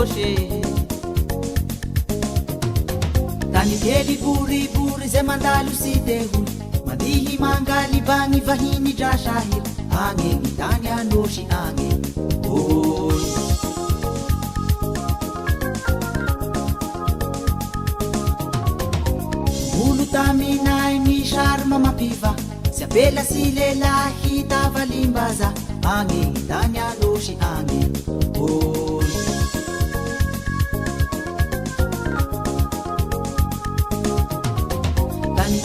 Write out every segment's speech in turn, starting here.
androshe tany kely boribory zay mandalo sy deholy mandihy mangaly bagny vahiny drasahily agny tany androsy agny oy olo taminay misary mamapiva sy apela sy lelahy tavalimbaza agny tany androsy agny oy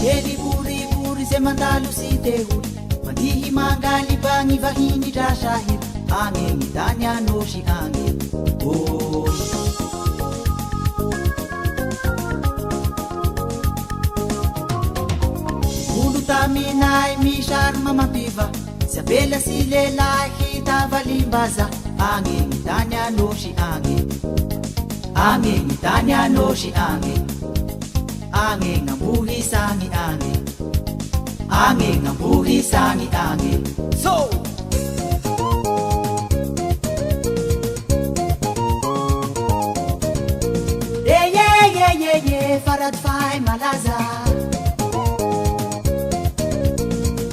kely boribory zay mandalo sy deholy mandihy mangaly bagny vahiny drasahily agny tany androsy agny oy olo taminay misary mamapiva sy apela sy lelahy tavalimbaza agny tany androsy agny tany androsy agny nambuhisani nambuhisani so yeah farad fai malaza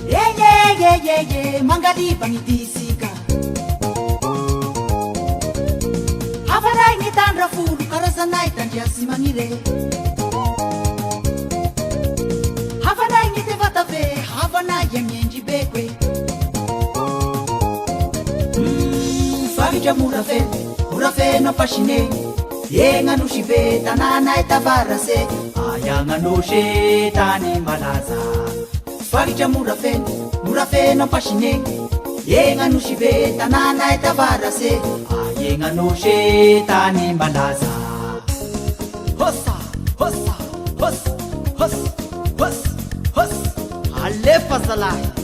yeah mangali pangitisika hafarai ni tandra fulu karazanay tandiasi manire hafanay ny tevatave hafanay amiendry bekwe favitra morafeno apasine egnanosy be tananay tavarase ayagnanoshe tany malaza favitra morafeno apasine egnanosy be tananay tavarase ayegnanoshe tany malaza hossa hossa hossa hossa alefa zalahy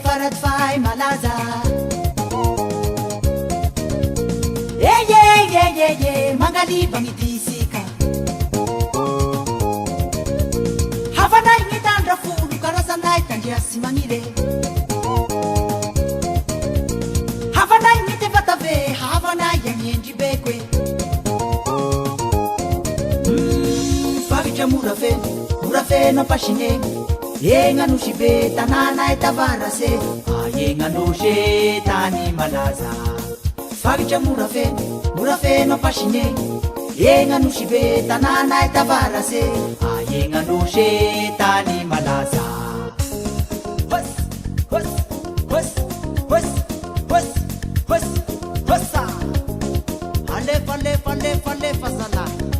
farad fai malaza mangali bangitisika hafanay ny tandra folo karazanay tandriasy magnire hafanay ny tevatave hafanay amiendry bekwe favitra morafeno apasine egnanosy be tananay tavarase egnanoshe tany malaza favitra morafeno apasine egnanosy be tananay tavarase egnanoshe tany malaza alefa zalahy